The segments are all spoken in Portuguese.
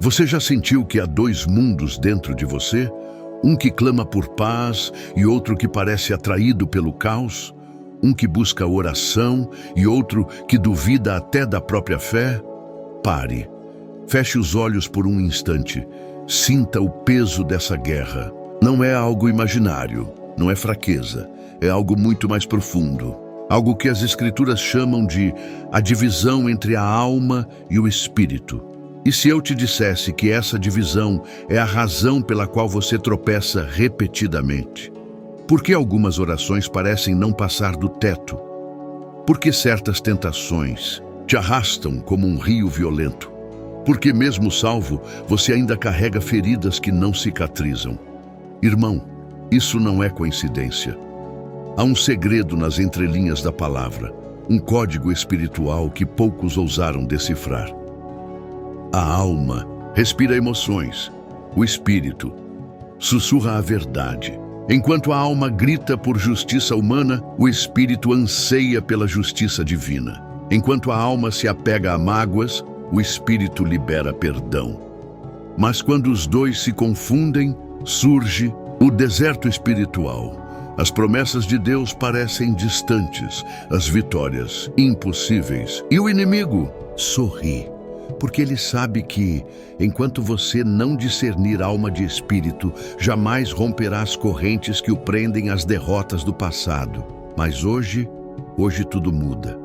Você já sentiu que há dois mundos dentro de você? Um que clama por paz e outro que parece atraído pelo caos? Um que busca oração e outro que duvida até da própria fé? Pare. Feche os olhos por um instante. Sinta o peso dessa guerra. Não é algo imaginário, não é fraqueza. É algo muito mais profundo. Algo que as Escrituras chamam de a divisão entre a alma e o espírito. E se eu te dissesse que essa divisão é a razão pela qual você tropeça repetidamente? Por que algumas orações parecem não passar do teto? Por que certas tentações te arrastam como um rio violento? Porque mesmo salvo, você ainda carrega feridas que não cicatrizam. Irmão, isso não é coincidência. Há um segredo nas entrelinhas da palavra, um código espiritual que poucos ousaram decifrar. A alma respira emoções, o espírito sussurra a verdade. Enquanto a alma grita por justiça humana, o espírito anseia pela justiça divina. Enquanto a alma se apega a mágoas, o espírito libera perdão. Mas quando os dois se confundem, surge o deserto espiritual. As promessas de Deus parecem distantes, as vitórias impossíveis. E o inimigo sorri, porque ele sabe que, enquanto você não discernir alma de espírito, jamais romperá as correntes que o prendem às derrotas do passado. Mas hoje tudo muda.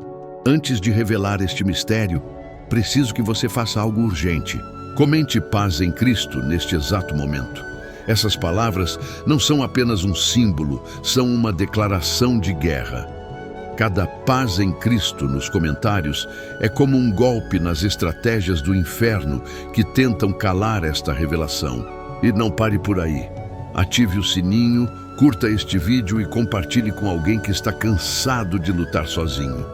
Antes de revelar este mistério, preciso que você faça algo urgente. Comente paz em Cristo neste exato momento. Essas palavras não são apenas um símbolo, são uma declaração de guerra. Cada paz em Cristo nos comentários é como um golpe nas estratégias do inferno que tentam calar esta revelação. E não pare por aí. Ative o sininho, curta este vídeo e compartilhe com alguém que está cansado de lutar sozinho.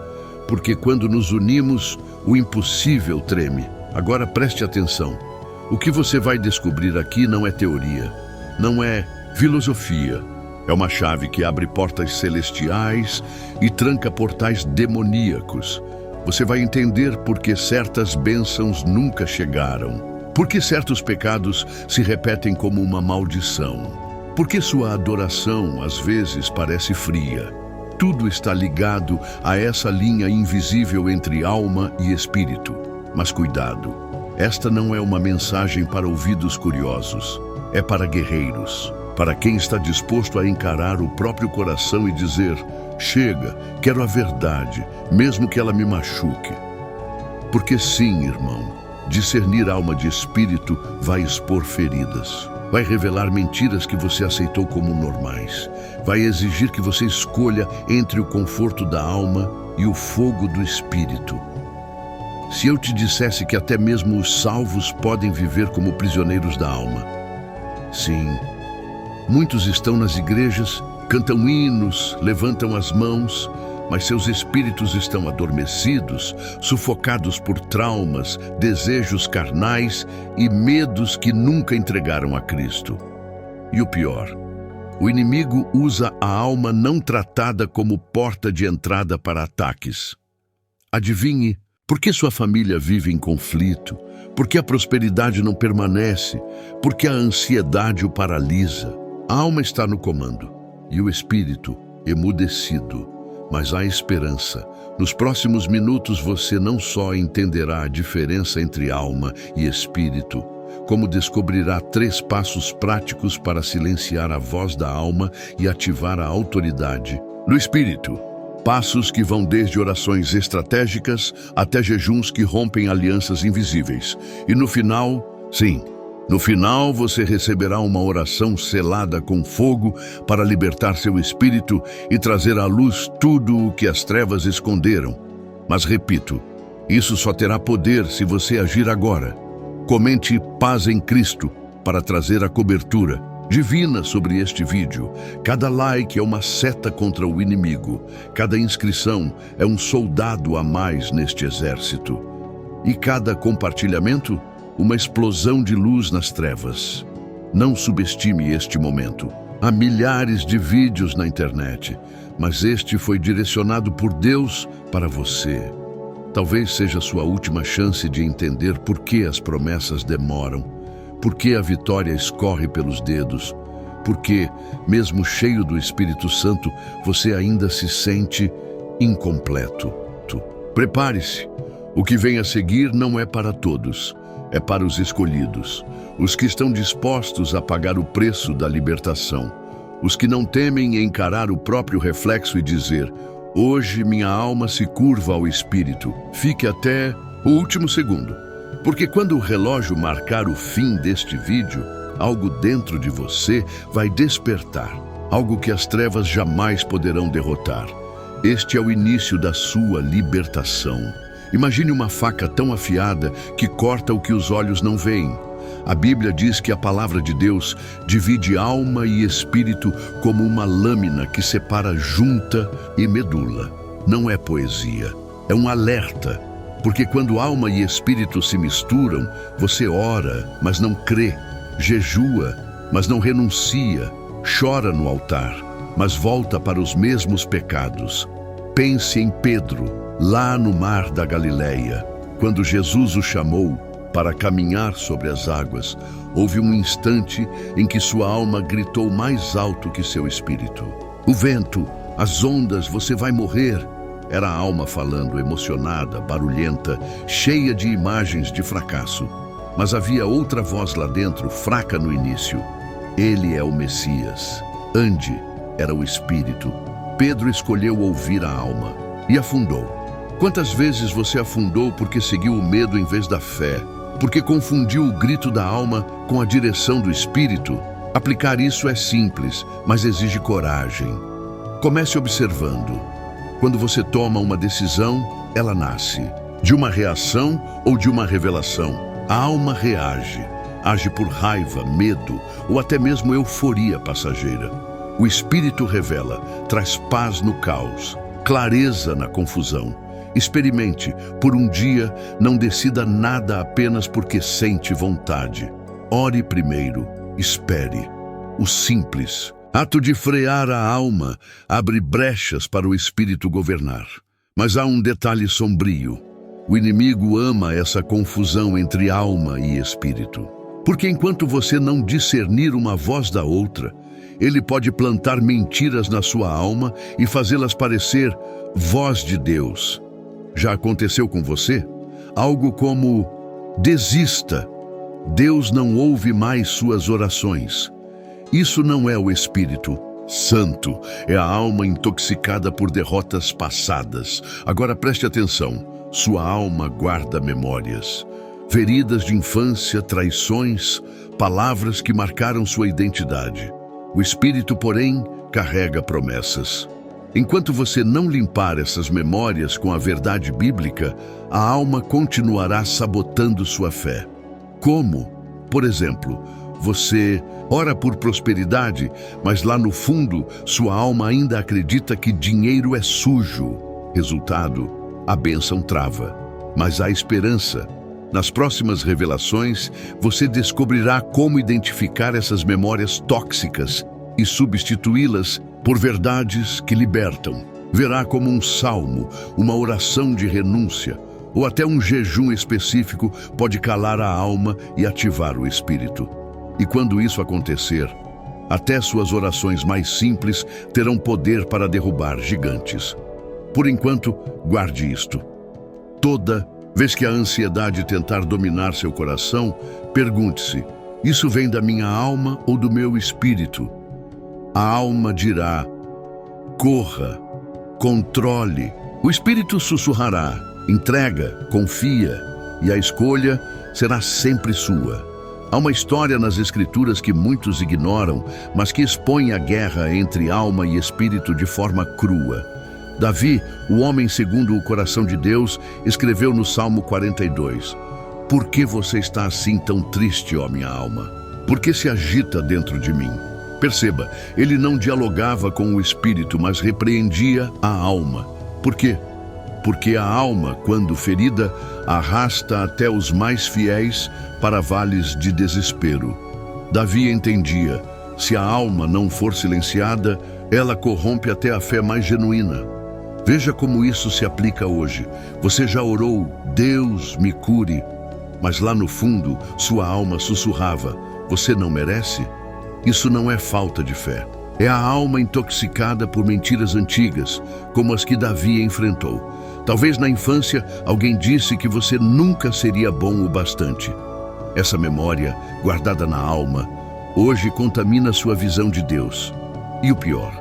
Porque quando nos unimos, o impossível treme. Agora preste atenção. O que você vai descobrir aqui não é teoria, não é filosofia. É uma chave que abre portas celestiais e tranca portais demoníacos. Você vai entender por que certas bênçãos nunca chegaram. Por que certos pecados se repetem como uma maldição. Por que sua adoração às vezes parece fria. Tudo está ligado a essa linha invisível entre alma e espírito. Mas cuidado, esta não é uma mensagem para ouvidos curiosos. É para guerreiros, para quem está disposto a encarar o próprio coração e dizer: chega, quero a verdade, mesmo que ela me machuque. Porque sim, irmão, discernir alma de espírito vai expor feridas. Vai revelar mentiras que você aceitou como normais. Vai exigir que você escolha entre o conforto da alma e o fogo do espírito. Se eu te dissesse que até mesmo os salvos podem viver como prisioneiros da alma. Sim, muitos estão nas igrejas, cantam hinos, levantam as mãos, mas seus espíritos estão adormecidos, sufocados por traumas, desejos carnais e medos que nunca entregaram a Cristo. E o pior, o inimigo usa a alma não tratada como porta de entrada para ataques. Adivinhe, por que sua família vive em conflito? Por que a prosperidade não permanece? Por que a ansiedade o paralisa? A alma está no comando e o espírito emudecido. Mas há esperança. Nos próximos minutos você não só entenderá a diferença entre alma e espírito, como descobrirá 3 passos práticos para silenciar a voz da alma e ativar a autoridade no espírito. Passos que vão desde orações estratégicas até jejuns que rompem alianças invisíveis. E no final, sim, no final você receberá uma oração selada com fogo para libertar seu espírito e trazer à luz tudo o que as trevas esconderam. Mas repito, isso só terá poder se você agir agora. Comente paz em Cristo para trazer a cobertura divina sobre este vídeo. Cada like é uma seta contra o inimigo. Cada inscrição é um soldado a mais neste exército. E cada compartilhamento, uma explosão de luz nas trevas. Não subestime este momento. Há milhares de vídeos na internet, mas este foi direcionado por Deus para você. Talvez seja sua última chance de entender por que as promessas demoram, por que a vitória escorre pelos dedos, por que, mesmo cheio do Espírito Santo, você ainda se sente incompleto. Prepare-se. O que vem a seguir não é para todos, é para os escolhidos, os que estão dispostos a pagar o preço da libertação, os que não temem encarar o próprio reflexo e dizer: hoje minha alma se curva ao Espírito. Fique até o último segundo, porque quando o relógio marcar o fim deste vídeo, algo dentro de você vai despertar, algo que as trevas jamais poderão derrotar. Este é o início da sua libertação. Imagine uma faca tão afiada que corta o que os olhos não veem. A Bíblia diz que a palavra de Deus divide alma e espírito como uma lâmina que separa junta e medula. Não é poesia, é um alerta, porque quando alma e espírito se misturam, você ora, mas não crê, jejua, mas não renuncia, chora no altar, mas volta para os mesmos pecados. Pense em Pedro, lá no mar da Galileia, quando Jesus o chamou para caminhar sobre as águas. Houve um instante em que sua alma gritou mais alto que seu espírito. O vento, as ondas, você vai morrer. Era a alma falando, emocionada, barulhenta, cheia de imagens de fracasso. Mas havia outra voz lá dentro, fraca no início. Ele é o Messias. Ande, era o espírito. Pedro escolheu ouvir a alma e afundou. Quantas vezes você afundou porque seguiu o medo em vez da fé? Porque confundiu o grito da alma com a direção do espírito? Aplicar isso é simples, mas exige coragem. Comece observando. Quando você toma uma decisão, ela nasce de uma reação ou de uma revelação. A alma reage, age por raiva, medo ou até mesmo euforia passageira. O espírito revela, traz paz no caos, clareza na confusão. Experimente, por um dia, não decida nada apenas porque sente vontade. Ore primeiro, espere. O simples ato de frear a alma abre brechas para o espírito governar. Mas há um detalhe sombrio. O inimigo ama essa confusão entre alma e espírito. Porque enquanto você não discernir uma voz da outra, ele pode plantar mentiras na sua alma e fazê-las parecer voz de Deus. Já aconteceu com você? Algo como: desista, Deus não ouve mais suas orações. Isso não é o Espírito Santo, é a alma intoxicada por derrotas passadas. Agora preste atenção, sua alma guarda memórias, feridas de infância, traições, palavras que marcaram sua identidade. O Espírito, porém, carrega promessas. Enquanto você não limpar essas memórias com a verdade bíblica, a alma continuará sabotando sua fé. Como? Por exemplo, você ora por prosperidade, mas lá no fundo, sua alma ainda acredita que dinheiro é sujo. Resultado, a bênção trava. Mas há esperança. Nas próximas revelações, você descobrirá como identificar essas memórias tóxicas e substituí-las por verdades que libertam. Verá como um salmo, uma oração de renúncia, ou até um jejum específico pode calar a alma e ativar o espírito. E quando isso acontecer, até suas orações mais simples terão poder para derrubar gigantes. Por enquanto, guarde isto. Toda vez que a ansiedade tentar dominar seu coração, pergunte-se: isso vem da minha alma ou do meu espírito? A alma dirá: corra, controle. O espírito sussurrará: entrega, confia, e a escolha será sempre sua. Há uma história nas Escrituras que muitos ignoram, mas que expõe a guerra entre alma e espírito de forma crua. Davi, o homem segundo o coração de Deus, escreveu no Salmo 42: por que você está assim tão triste, ó minha alma? Por que se agita dentro de mim? Perceba, ele não dialogava com o espírito, mas repreendia a alma. Por quê? Porque a alma, quando ferida, arrasta até os mais fiéis para vales de desespero. Davi entendia: se a alma não for silenciada, ela corrompe até a fé mais genuína. Veja como isso se aplica hoje. Você já orou, Deus me cure, mas lá no fundo, sua alma sussurrava, você não merece? Isso não é falta de fé. É a alma intoxicada por mentiras antigas, como as que Davi enfrentou. Talvez na infância alguém disse que você nunca seria bom o bastante. Essa memória, guardada na alma, hoje contamina sua visão de Deus. E o pior,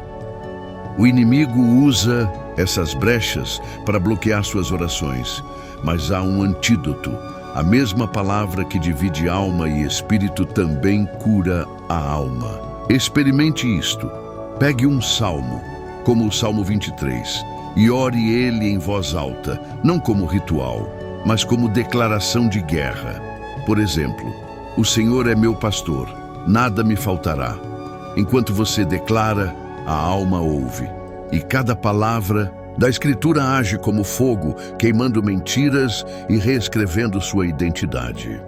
o inimigo usa essas brechas para bloquear suas orações, mas há um antídoto. A mesma palavra que divide alma e espírito também cura a alma. Experimente isto. Pegue um salmo, como o Salmo 23, e ore ele em voz alta, não como ritual, mas como declaração de guerra. Por exemplo, o Senhor é meu pastor, nada me faltará. Enquanto você declara, a alma ouve. E cada palavra da Escritura age como fogo, queimando mentiras e reescrevendo sua identidade.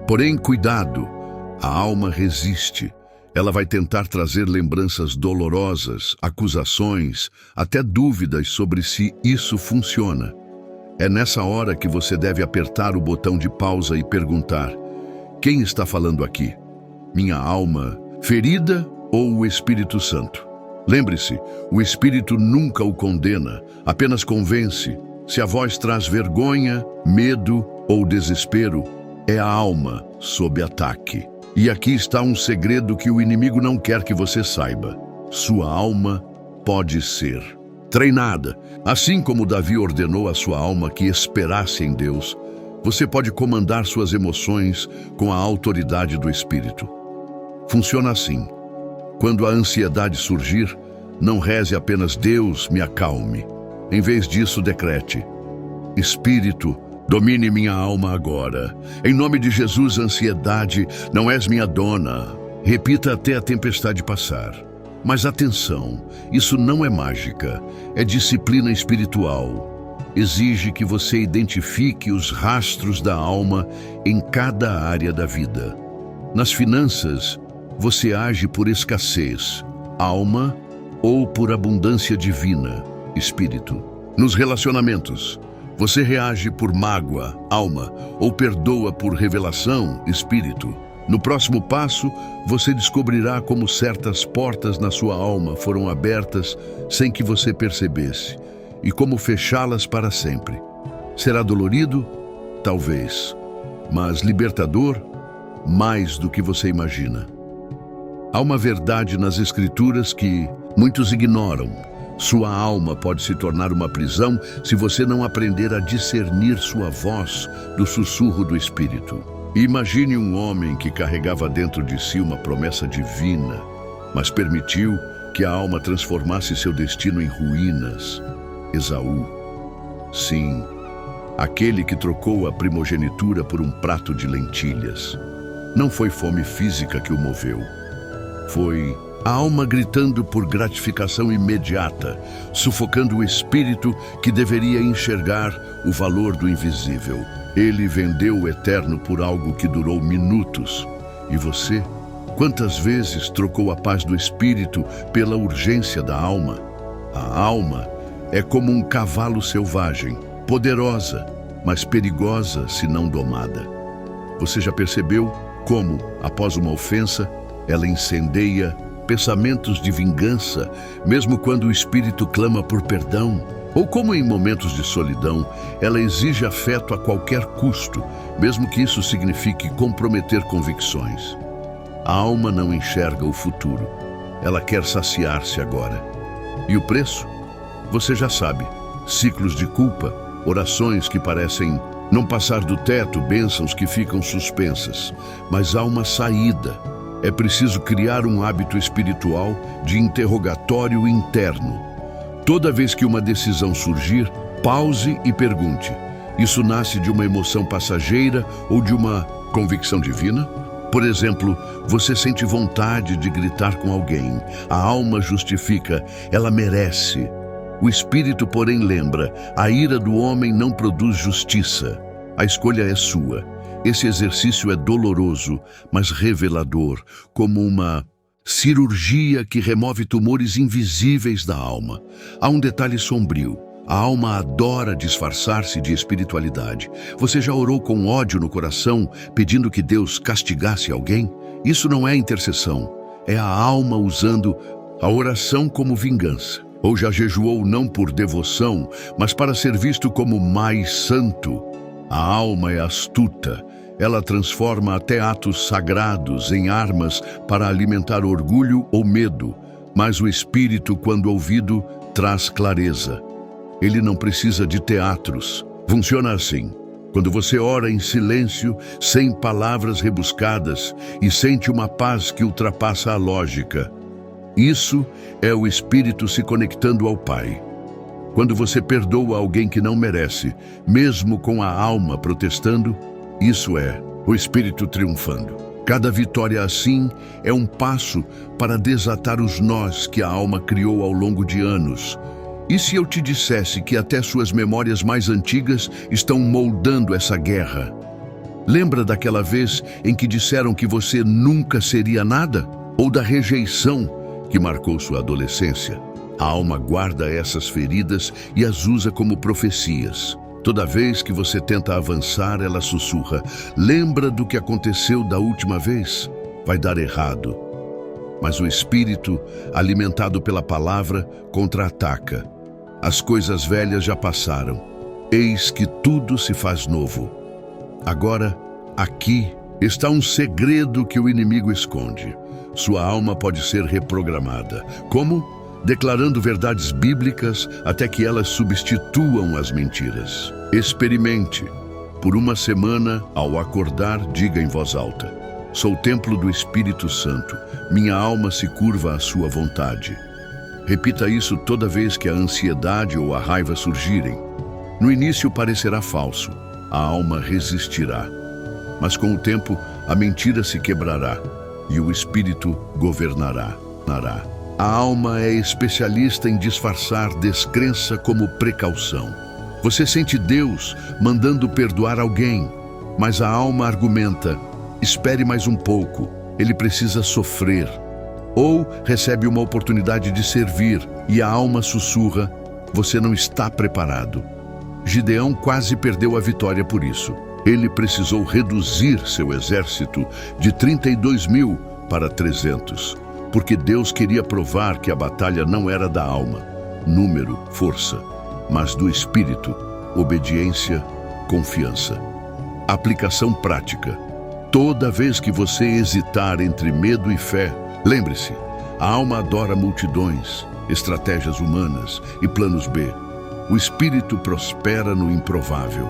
Porém, cuidado, a alma resiste. Ela vai tentar trazer lembranças dolorosas, acusações, até dúvidas sobre se isso funciona. É nessa hora que você deve apertar o botão de pausa e perguntar: quem está falando aqui? Minha alma ferida ou o Espírito Santo? Lembre-se, o Espírito nunca o condena, apenas convence. Se a voz traz vergonha, medo ou desespero, é a alma sob ataque. E aqui está um segredo que o inimigo não quer que você saiba. Sua alma pode ser treinada. Assim como Davi ordenou à sua alma que esperasse em Deus, você pode comandar suas emoções com a autoridade do Espírito. Funciona assim. Quando a ansiedade surgir, não reze apenas Deus me acalme. Em vez disso, decrete: Espírito, domine minha alma agora. Em nome de Jesus, ansiedade, não és minha dona. Repita até a tempestade passar. Mas atenção, isso não é mágica, é disciplina espiritual. Exige que você identifique os rastros da alma em cada área da vida. Nas finanças, você age por escassez, alma, ou por abundância divina, espírito. Nos relacionamentos, você reage por mágoa, alma, ou perdoa por revelação, espírito. No próximo passo, você descobrirá como certas portas na sua alma foram abertas sem que você percebesse, e como fechá-las para sempre. Será dolorido? Talvez, mas libertador? Mais do que você imagina. Há uma verdade nas Escrituras que muitos ignoram. Sua alma pode se tornar uma prisão se você não aprender a discernir sua voz do sussurro do Espírito. Imagine um homem que carregava dentro de si uma promessa divina, mas permitiu que a alma transformasse seu destino em ruínas. Esaú. Sim, aquele que trocou a primogenitura por um prato de lentilhas. Não foi fome física que o moveu. Foi a alma gritando por gratificação imediata, sufocando o espírito que deveria enxergar o valor do invisível. Ele vendeu o eterno por algo que durou minutos. E você? Quantas vezes trocou a paz do espírito pela urgência da alma? A alma é como um cavalo selvagem, poderosa, mas perigosa se não domada. Você já percebeu como, após uma ofensa, ela incendeia pensamentos de vingança, mesmo quando o espírito clama por perdão? Ou como em momentos de solidão, ela exige afeto a qualquer custo, mesmo que isso signifique comprometer convicções. A alma não enxerga o futuro. Ela quer saciar-se agora. E o preço? Você já sabe. Ciclos de culpa, orações que parecem não passar do teto, bênçãos que ficam suspensas. Mas há uma saída. É preciso criar um hábito espiritual de interrogatório interno. Toda vez que uma decisão surgir, pause e pergunte: isso nasce de uma emoção passageira ou de uma convicção divina? Por exemplo, você sente vontade de gritar com alguém. A alma justifica, ela merece. O espírito, porém, lembra: a ira do homem não produz justiça. A escolha é sua. Esse exercício é doloroso, mas revelador, como uma cirurgia que remove tumores invisíveis da alma. Há um detalhe sombrio. A alma adora disfarçar-se de espiritualidade. Você já orou com ódio no coração, pedindo que Deus castigasse alguém? Isso não é intercessão. É a alma usando a oração como vingança. Ou já jejuou não por devoção, mas para ser visto como mais santo. A alma é astuta. Ela transforma até atos sagrados em armas para alimentar orgulho ou medo. Mas o espírito, quando ouvido, traz clareza. Ele não precisa de teatros. Funciona assim. Quando você ora em silêncio, sem palavras rebuscadas, e sente uma paz que ultrapassa a lógica. Isso é o Espírito se conectando ao Pai. Quando você perdoa alguém que não merece, mesmo com a alma protestando, isso é o Espírito triunfando. Cada vitória assim é um passo para desatar os nós que a alma criou ao longo de anos. E se eu te dissesse que até suas memórias mais antigas estão moldando essa guerra? Lembra daquela vez em que disseram que você nunca seria nada? Ou da rejeição que marcou sua adolescência? A alma guarda essas feridas e as usa como profecias. Toda vez que você tenta avançar, ela sussurra: lembra do que aconteceu da última vez? Vai dar errado. Mas o espírito, alimentado pela palavra, contra-ataca. As coisas velhas já passaram. Eis que tudo se faz novo. Agora, aqui, está um segredo que o inimigo esconde. Sua alma pode ser reprogramada. Como? Declarando verdades bíblicas até que elas substituam as mentiras. Experimente. Por uma semana, ao acordar, diga em voz alta: sou o templo do Espírito Santo. Minha alma se curva à sua vontade. Repita isso toda vez que a ansiedade ou a raiva surgirem. No início parecerá falso. A alma resistirá. Mas com o tempo, a mentira se quebrará e o Espírito governará. A alma é especialista em disfarçar descrença como precaução. Você sente Deus mandando perdoar alguém, mas a alma argumenta: espere mais um pouco, ele precisa sofrer. Ou recebe uma oportunidade de servir e a alma sussurra: você não está preparado. Gideão quase perdeu a vitória por isso. Ele precisou reduzir seu exército de 32.000 para 300, porque Deus queria provar que a batalha não era da alma, número, força, mas do espírito, obediência, confiança. Aplicação prática. Toda vez que você hesitar entre medo e fé, lembre-se, a alma adora multidões, estratégias humanas e planos B. O espírito prospera no improvável.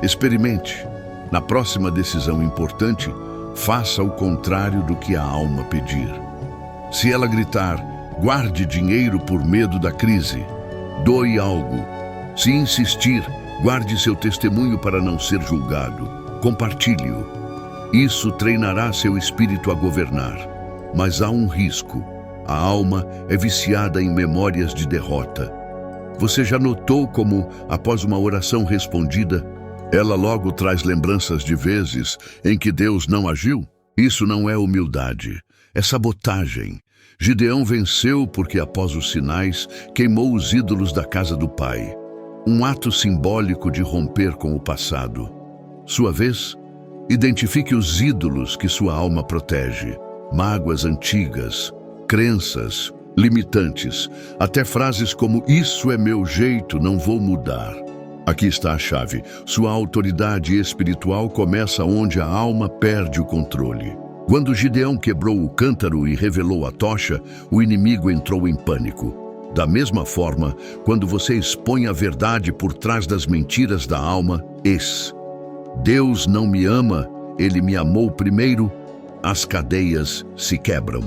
Experimente. Na próxima decisão importante, faça o contrário do que a alma pedir. Se ela gritar: guarde dinheiro por medo da crise, doe algo. Se insistir, guarde seu testemunho para não ser julgado. Compartilhe-o. Isso treinará seu espírito a governar. Mas há um risco. A alma é viciada em memórias de derrota. Você já notou como, após uma oração respondida, ela logo traz lembranças de vezes em que Deus não agiu? Isso não é humildade, é sabotagem. Gideão venceu porque, após os sinais, queimou os ídolos da casa do pai. Um ato simbólico de romper com o passado. Sua vez, identifique os ídolos que sua alma protege. Mágoas antigas, crenças limitantes, até frases como "isso é meu jeito, não vou mudar". Aqui está a chave. Sua autoridade espiritual começa onde a alma perde o controle. Quando Gideão quebrou o cântaro e revelou a tocha, o inimigo entrou em pânico. Da mesma forma, quando você expõe a verdade por trás das mentiras da alma, Deus não me ama, ele me amou primeiro, as cadeias se quebram.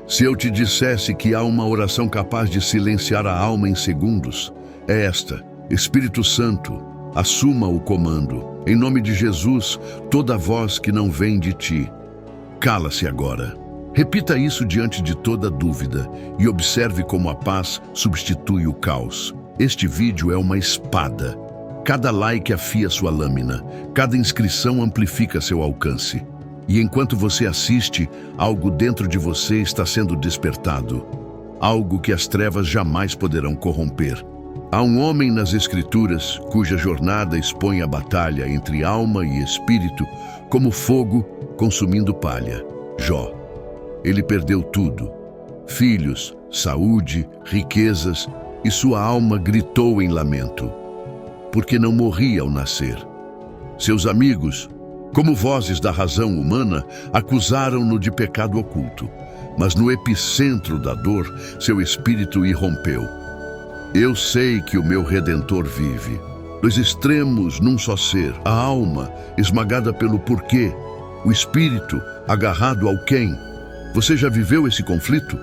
Se eu te dissesse que há uma oração capaz de silenciar a alma em segundos, é esta: Espírito Santo, assuma o comando. Em nome de Jesus, toda voz que não vem de ti, cala-se agora. Repita isso diante de toda dúvida e observe como a paz substitui o caos. Este vídeo é uma espada. Cada like afia sua lâmina, cada inscrição amplifica seu alcance. E enquanto você assiste, algo dentro de você está sendo despertado. Algo que as trevas jamais poderão corromper. Há um homem nas Escrituras cuja jornada expõe a batalha entre alma e espírito como fogo consumindo palha. Jó. Ele perdeu tudo: filhos, saúde, riquezas, e sua alma gritou em lamento, porque não morria ao nascer. Seus amigos, como vozes da razão humana, acusaram-no de pecado oculto, mas no epicentro da dor, seu espírito irrompeu. Eu sei que o meu Redentor vive. Dois extremos num só ser, a alma esmagada pelo porquê, o espírito agarrado ao quem. Você já viveu esse conflito?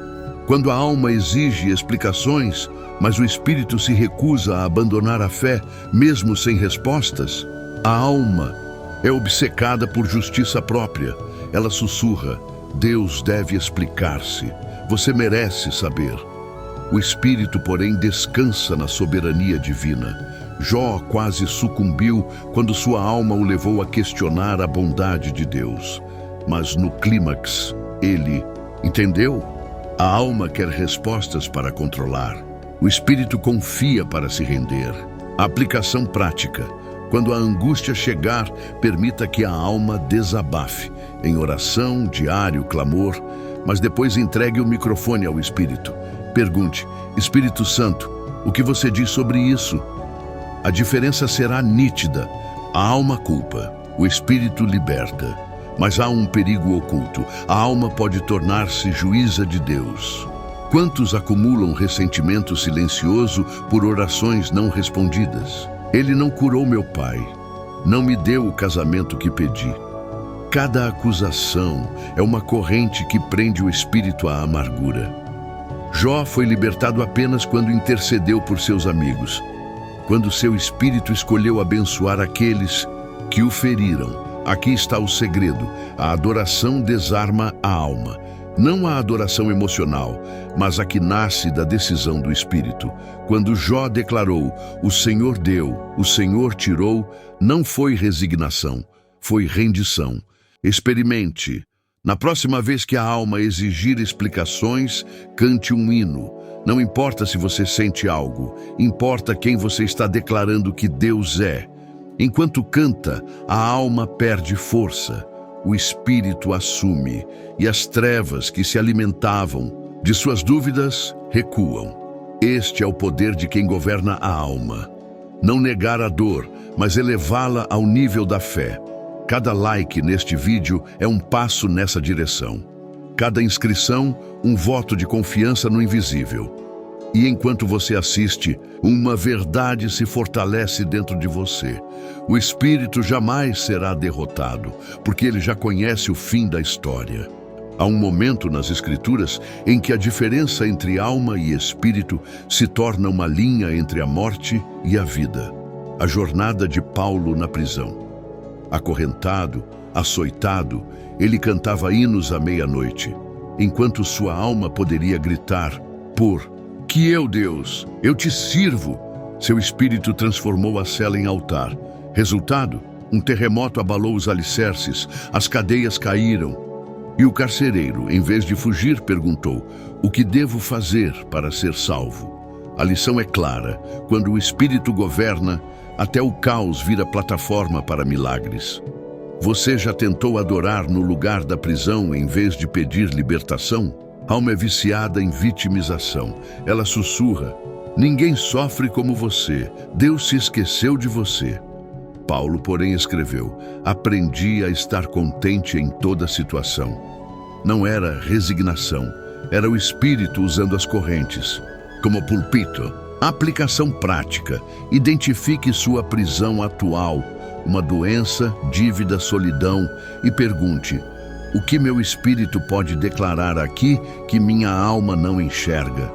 Quando a alma exige explicações, mas o espírito se recusa a abandonar a fé, mesmo sem respostas? A alma é obcecada por justiça própria. Ela sussurra: Deus deve explicar-se. Você merece saber. O espírito, porém, descansa na soberania divina. Jó quase sucumbiu quando sua alma o levou a questionar a bondade de Deus. Mas no clímax, ele entendeu. A alma quer respostas para controlar. O espírito confia para se render. A aplicação prática. Quando a angústia chegar, permita que a alma desabafe, em oração, diário, clamor, mas depois entregue o microfone ao Espírito. Pergunte: Espírito Santo, o que você diz sobre isso? A diferença será nítida. A alma culpa, o Espírito liberta. Mas há um perigo oculto. A alma pode tornar-se juíza de Deus. Quantos acumulam ressentimento silencioso por orações não respondidas? Ele não curou meu pai, não me deu o casamento que pedi. Cada acusação é uma corrente que prende o espírito à amargura. Jó foi libertado apenas quando intercedeu por seus amigos, quando seu espírito escolheu abençoar aqueles que o feriram. Aqui está o segredo: a adoração desarma a alma. Não a adoração emocional, mas a que nasce da decisão do Espírito. Quando Jó declarou: o Senhor deu, o Senhor tirou, não foi resignação, foi rendição. Experimente. Na próxima vez que a alma exigir explicações, cante um hino. Não importa se você sente algo, importa quem você está declarando que Deus é. Enquanto canta, a alma perde força. O espírito assume, e as trevas que se alimentavam de suas dúvidas recuam. Este é o poder de quem governa a alma. Não negar a dor, mas elevá-la ao nível da fé. Cada like neste vídeo é um passo nessa direção. Cada inscrição, um voto de confiança no invisível. E enquanto você assiste, uma verdade se fortalece dentro de você. O espírito jamais será derrotado, porque ele já conhece o fim da história. Há um momento nas Escrituras em que a diferença entre alma e espírito se torna uma linha entre a morte e a vida. A jornada de Paulo na prisão. Acorrentado, açoitado, ele cantava hinos à meia-noite, enquanto sua alma poderia gritar: que eu, Deus, eu te sirvo. Seu espírito transformou a cela em altar. Resultado: um terremoto abalou os alicerces, as cadeias caíram. E o carcereiro, em vez de fugir, perguntou: o que devo fazer para ser salvo? A lição é clara: quando o espírito governa, até o caos vira plataforma para milagres. Você já tentou adorar no lugar da prisão em vez de pedir libertação? A alma é viciada em vitimização. Ela sussurra: ninguém sofre como você, Deus se esqueceu de você. Paulo, porém, escreveu: aprendi a estar contente em toda situação. Não era resignação, era o espírito usando as correntes. Como púlpito, aplicação prática. Identifique sua prisão atual, uma doença, dívida, solidão, e pergunte: o que meu espírito pode declarar aqui que minha alma não enxerga?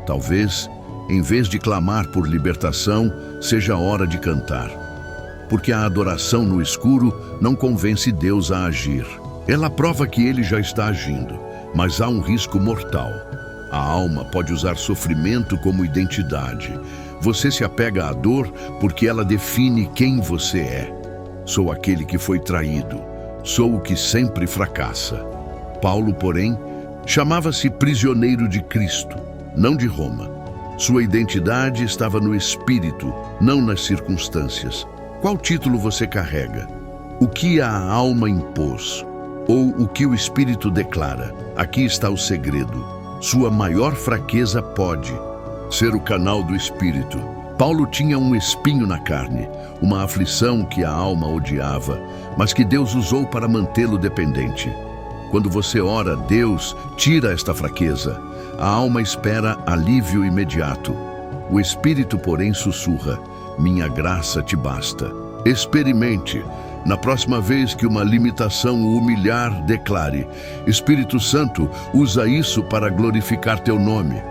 Talvez, em vez de clamar por libertação, seja hora de cantar. Porque a adoração no escuro não convence Deus a agir. Ela prova que ele já está agindo, mas há um risco mortal. A alma pode usar sofrimento como identidade. Você se apega à dor porque ela define quem você é. Sou aquele que foi traído. Sou o que sempre fracassa. Paulo, porém, chamava-se prisioneiro de Cristo, não de Roma. Sua identidade estava no espírito, não nas circunstâncias. Qual título você carrega? O que a alma impôs? Ou o que o espírito declara? Aqui está o segredo. Sua maior fraqueza pode ser o canal do espírito. Paulo tinha um espinho na carne, uma aflição que a alma odiava, mas que Deus usou para mantê-lo dependente. Quando você ora, Deus tira esta fraqueza. A alma espera alívio imediato. O espírito, porém, sussurra: minha graça te basta. Experimente. Na próxima vez que uma limitação o humilhar, declare: Espírito Santo, usa isso para glorificar teu nome.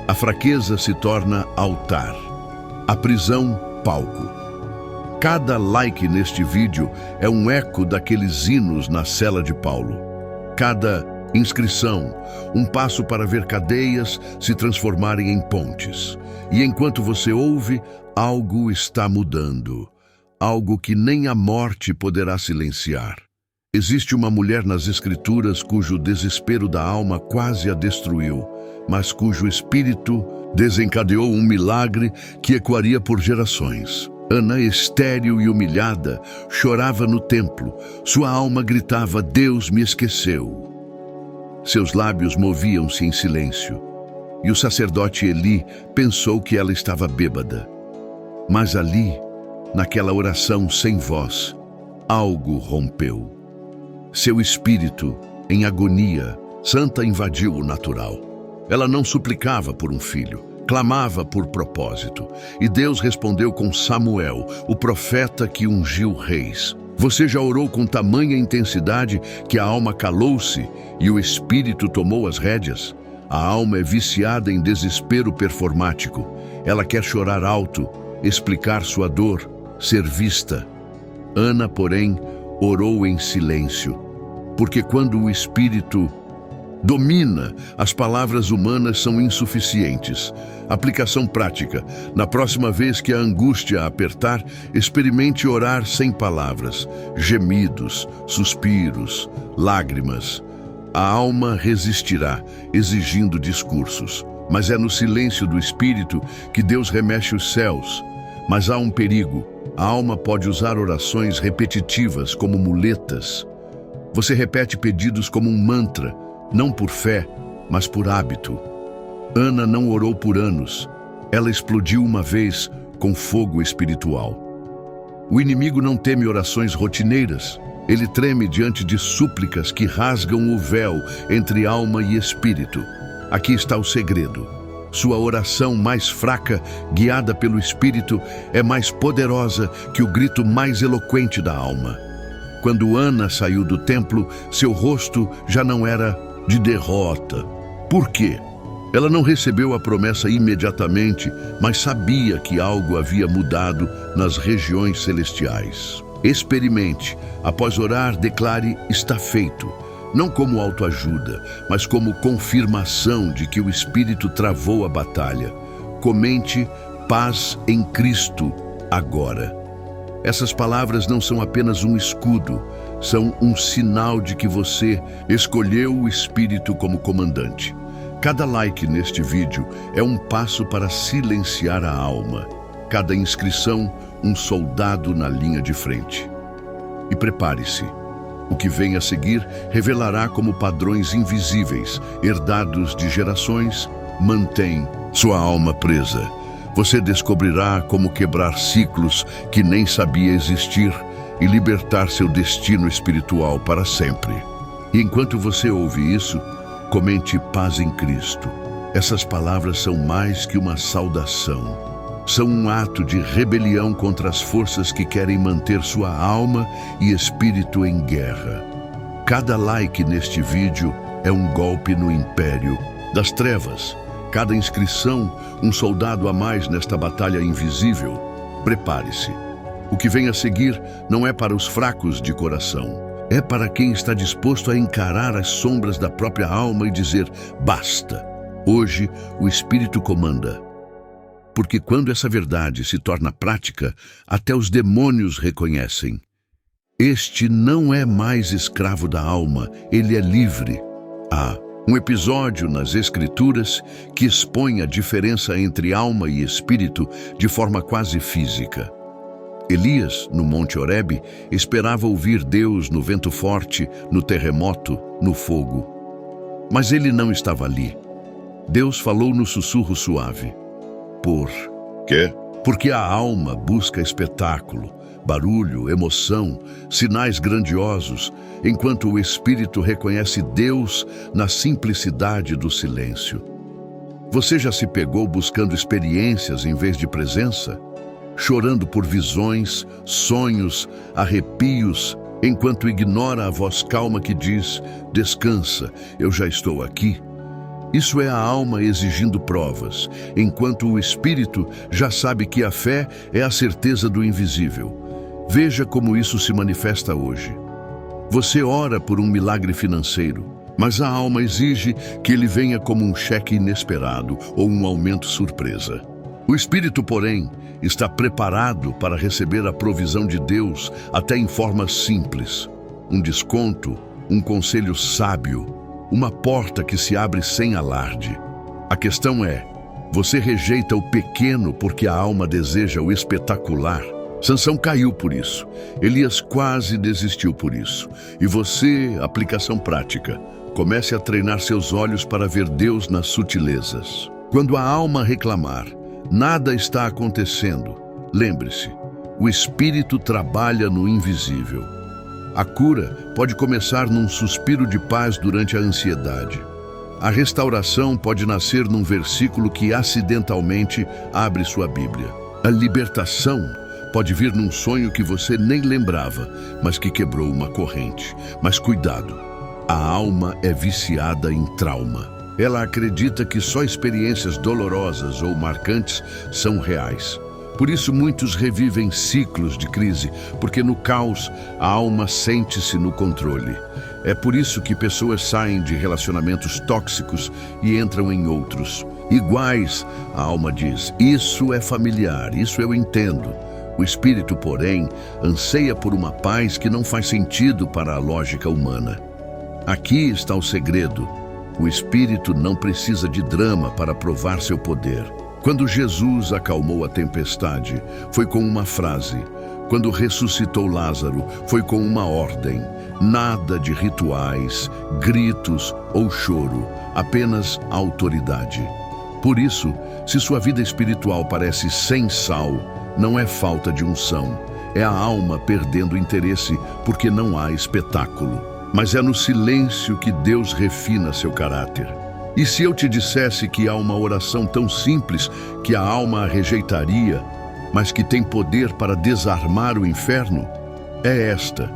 A fraqueza se torna altar. A prisão, palco. Cada like neste vídeo é um eco daqueles hinos na cela de Paulo. Cada inscrição, um passo para ver cadeias se transformarem em pontes. E enquanto você ouve, algo está mudando. Algo que nem a morte poderá silenciar. Existe uma mulher nas Escrituras cujo desespero da alma quase a destruiu, mas cujo espírito desencadeou um milagre que ecoaria por gerações. Ana, estéril e humilhada, chorava no templo. Sua alma gritava: Deus me esqueceu. Seus lábios moviam-se em silêncio. E o sacerdote Eli pensou que ela estava bêbada. Mas ali, naquela oração sem voz, algo rompeu. Seu espírito, em agonia, santa invadiu o natural. Ela não suplicava por um filho, clamava por propósito. E Deus respondeu com Samuel, o profeta que ungiu reis. Você já orou com tamanha intensidade que a alma calou-se e o espírito tomou as rédeas? A alma é viciada em desespero performático. Ela quer chorar alto, explicar sua dor, ser vista. Ana, porém, orou em silêncio, porque quando o espírito domina, as palavras humanas são insuficientes. Aplicação prática. Na próxima vez que a angústia a apertar, experimente orar sem palavras, gemidos, suspiros, lágrimas. A alma resistirá, exigindo discursos. Mas é no silêncio do espírito que Deus remexe os céus. Mas há um perigo. A alma pode usar orações repetitivas como muletas. Você repete pedidos como um mantra, não por fé, mas por hábito. Ana não orou por anos. Ela explodiu uma vez com fogo espiritual. O inimigo não teme orações rotineiras. Ele treme diante de súplicas que rasgam o véu entre alma e espírito. Aqui está o segredo. Sua oração mais fraca, guiada pelo espírito, é mais poderosa que o grito mais eloquente da alma. Quando Ana saiu do templo, seu rosto já não era de derrota. Por quê? Ela não recebeu a promessa imediatamente, mas sabia que algo havia mudado nas regiões celestiais. Experimente. Após orar, declare: está feito. Não como autoajuda, mas como confirmação de que o Espírito travou a batalha. Comente: paz em Cristo, agora. Essas palavras não são apenas um escudo, são um sinal de que você escolheu o Espírito como comandante. Cada like neste vídeo é um passo para silenciar a alma. Cada inscrição, um soldado na linha de frente. E prepare-se. O que vem a seguir revelará como padrões invisíveis, herdados de gerações, mantém sua alma presa. Você descobrirá como quebrar ciclos que nem sabia existir e libertar seu destino espiritual para sempre. E enquanto você ouve isso, comente: paz em Cristo. Essas palavras são mais que uma saudação. São um ato de rebelião contra as forças que querem manter sua alma e espírito em guerra. Cada like neste vídeo é um golpe no império das trevas. Cada inscrição, um soldado a mais nesta batalha invisível. Prepare-se. O que vem a seguir não é para os fracos de coração. É para quem está disposto a encarar as sombras da própria alma e dizer: basta. Hoje, o Espírito comanda. Porque quando essa verdade se torna prática, até os demônios reconhecem. Este não é mais escravo da alma, ele é livre. Há um episódio nas Escrituras que expõe a diferença entre alma e espírito de forma quase física. Elias, no Monte Horebe, esperava ouvir Deus no vento forte, no terremoto, no fogo. Mas ele não estava ali. Deus falou no sussurro suave. Por quê? Porque a alma busca espetáculo, barulho, emoção, sinais grandiosos, enquanto o espírito reconhece Deus na simplicidade do silêncio. Você já se pegou buscando experiências em vez de presença? Chorando por visões, sonhos, arrepios, enquanto ignora a voz calma que diz: descansa, eu já estou aqui. Isso é a alma exigindo provas, enquanto o espírito já sabe que a fé é a certeza do invisível. Veja como isso se manifesta hoje. Você ora por um milagre financeiro, mas a alma exige que ele venha como um cheque inesperado ou um aumento surpresa. O espírito, porém, está preparado para receber a provisão de Deus até em forma simples. Um desconto, um conselho sábio, uma porta que se abre sem alarde. A questão é, você rejeita o pequeno porque a alma deseja o espetacular? Sansão caiu por isso. Elias quase desistiu por isso. E você, aplicação prática, comece a treinar seus olhos para ver Deus nas sutilezas. Quando a alma reclamar, nada está acontecendo. Lembre-se, o espírito trabalha no invisível. A cura pode começar num suspiro de paz durante a ansiedade. A restauração pode nascer num versículo que acidentalmente abre sua Bíblia. A libertação pode vir num sonho que você nem lembrava, mas que quebrou uma corrente. Mas cuidado, a alma é viciada em trauma. Ela acredita que só experiências dolorosas ou marcantes são reais. Por isso muitos revivem ciclos de crise, porque no caos a alma sente-se no controle. É por isso que pessoas saem de relacionamentos tóxicos e entram em outros. Iguais, a alma diz, isso é familiar, isso eu entendo. O espírito, porém, anseia por uma paz que não faz sentido para a lógica humana. Aqui está o segredo. O espírito não precisa de drama para provar seu poder. Quando Jesus acalmou a tempestade, foi com uma frase. Quando ressuscitou Lázaro, foi com uma ordem. Nada de rituais, gritos ou choro, apenas autoridade. Por isso, se sua vida espiritual parece sem sal, não é falta de unção. É a alma perdendo interesse porque não há espetáculo. Mas é no silêncio que Deus refina seu caráter. E se eu te dissesse que há uma oração tão simples que a alma a rejeitaria, mas que tem poder para desarmar o inferno? É esta: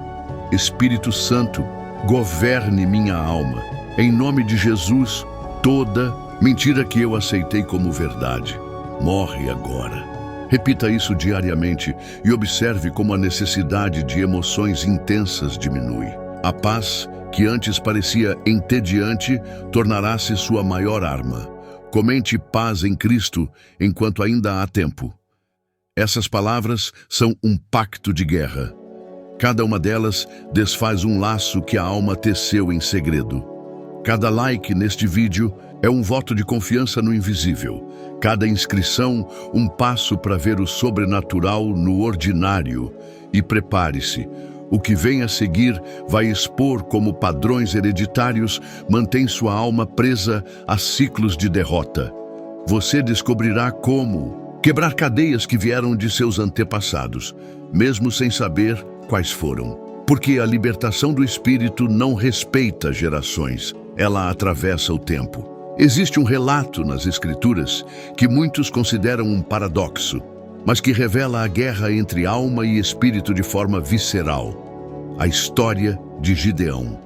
Espírito Santo, governe minha alma. Em nome de Jesus, toda mentira que eu aceitei como verdade, morre agora. Repita isso diariamente e observe como a necessidade de emoções intensas diminui. A paz, que antes parecia entediante, tornará-se sua maior arma. Comente paz em Cristo enquanto ainda há tempo. Essas palavras são um pacto de guerra. Cada uma delas desfaz um laço que a alma teceu em segredo. Cada like neste vídeo é um voto de confiança no invisível. Cada inscrição, um passo para ver o sobrenatural no ordinário. E prepare-se. O que vem a seguir vai expor como padrões hereditários mantêm sua alma presa a ciclos de derrota. Você descobrirá como quebrar cadeias que vieram de seus antepassados, mesmo sem saber quais foram. Porque a libertação do espírito não respeita gerações, ela atravessa o tempo. Existe um relato nas Escrituras que muitos consideram um paradoxo, mas que revela a guerra entre alma e espírito de forma visceral. A história de Gideão.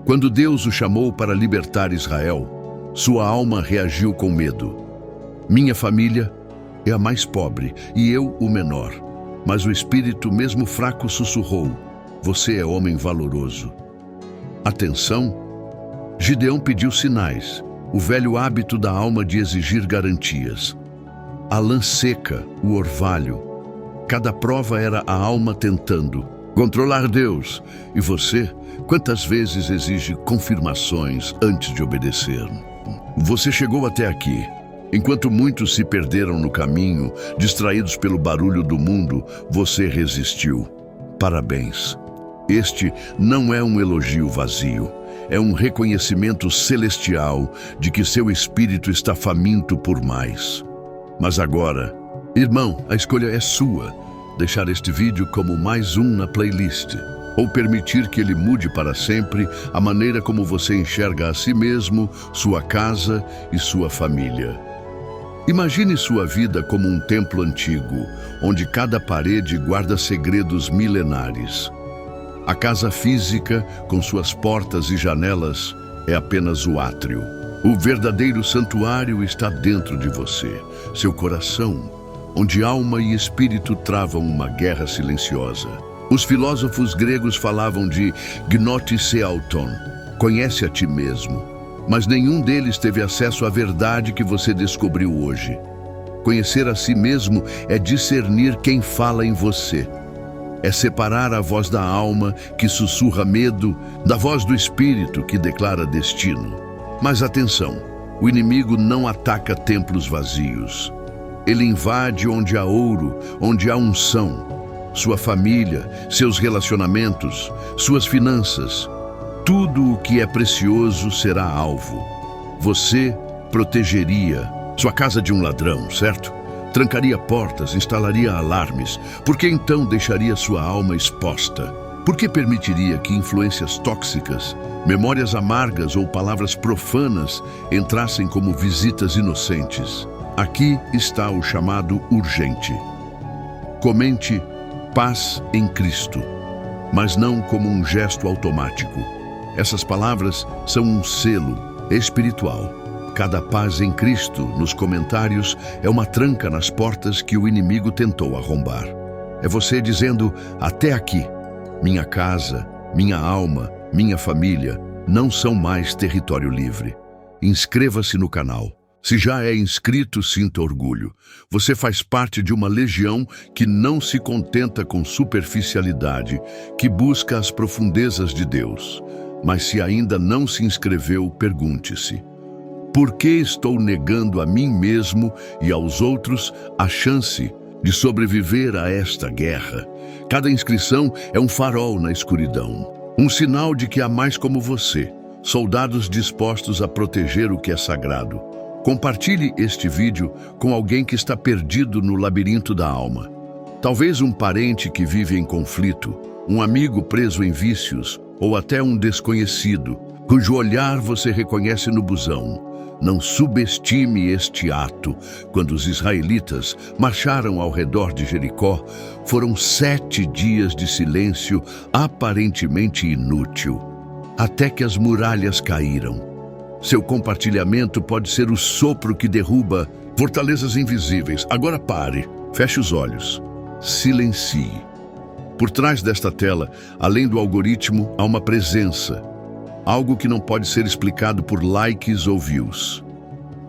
Quando Deus o chamou para libertar Israel, sua alma reagiu com medo. Minha família é a mais pobre e eu o menor, mas o espírito mesmo fraco sussurrou: você é homem valoroso. Atenção! Gideão pediu sinais, o velho hábito da alma de exigir garantias. A lã seca, o orvalho. Cada prova era a alma tentando. Controlar Deus. E você, quantas vezes exige confirmações antes de obedecer? Você chegou até aqui. Enquanto muitos se perderam no caminho, distraídos pelo barulho do mundo, você resistiu. Parabéns. Este não é um elogio vazio. É um reconhecimento celestial de que seu espírito está faminto por mais. Mas agora, irmão, a escolha é sua. Deixar este vídeo como mais um na playlist, ou permitir que ele mude para sempre a maneira como você enxerga a si mesmo, sua casa e sua família. Imagine sua vida como um templo antigo, onde cada parede guarda segredos milenares. A casa física, com suas portas e janelas, é apenas o átrio. O verdadeiro santuário está dentro de você, seu coração, onde alma e espírito travam uma guerra silenciosa. Os filósofos gregos falavam de gnotiseuton, conhece a ti mesmo, mas nenhum deles teve acesso à verdade que você descobriu hoje. Conhecer a si mesmo é discernir quem fala em você. É separar a voz da alma, que sussurra medo, da voz do espírito, que declara destino. Mas atenção, o inimigo não ataca templos vazios. Ele invade onde há ouro, onde há unção. Sua família, seus relacionamentos, suas finanças. Tudo o que é precioso será alvo. Você protegeria sua casa de um ladrão, certo? Trancaria portas, instalaria alarmes. Por que então deixaria sua alma exposta? Por que permitiria que influências tóxicas, memórias amargas ou palavras profanas entrassem como visitas inocentes? Aqui está o chamado urgente. Comente paz em Cristo, mas não como um gesto automático. Essas palavras são um selo espiritual. Cada paz em Cristo, nos comentários, é uma tranca nas portas que o inimigo tentou arrombar. É você dizendo, até aqui, minha casa, minha alma, minha família, não são mais território livre. Inscreva-se no canal. Se já é inscrito, sinta orgulho. Você faz parte de uma legião que não se contenta com superficialidade, que busca as profundezas de Deus. Mas se ainda não se inscreveu, pergunte-se: por que estou negando a mim mesmo e aos outros a chance de sobreviver a esta guerra? Cada inscrição é um farol na escuridão, um sinal de que há mais como você, soldados dispostos a proteger o que é sagrado. Compartilhe este vídeo com alguém que está perdido no labirinto da alma. Talvez um parente que vive em conflito, um amigo preso em vícios ou até um desconhecido, cujo olhar você reconhece no busão. Não subestime este ato. Quando os israelitas marcharam ao redor de Jericó, foram 7 dias de silêncio aparentemente inútil, até que as muralhas caíram. Seu compartilhamento pode ser o sopro que derruba fortalezas invisíveis. Agora pare, feche os olhos, silencie. Por trás desta tela, além do algoritmo, há uma presença. Algo que não pode ser explicado por likes ou views.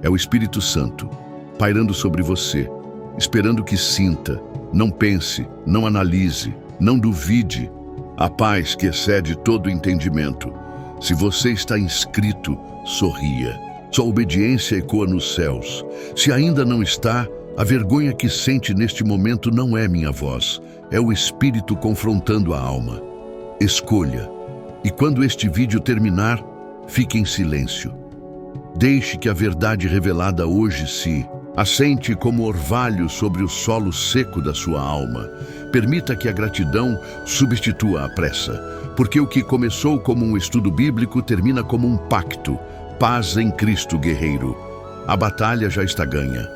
É o Espírito Santo, pairando sobre você, esperando que sinta, não pense, não analise, não duvide. A paz que excede todo entendimento. Se você está inscrito, sorria. Sua obediência ecoa nos céus. Se ainda não está, a vergonha que sente neste momento não é minha voz, é o Espírito confrontando a alma. Escolha. E quando este vídeo terminar, fique em silêncio. Deixe que a verdade revelada hoje se assente como orvalho sobre o solo seco da sua alma. Permita que a gratidão substitua a pressa, porque o que começou como um estudo bíblico termina como um pacto. Paz em Cristo, guerreiro. A batalha já está ganha.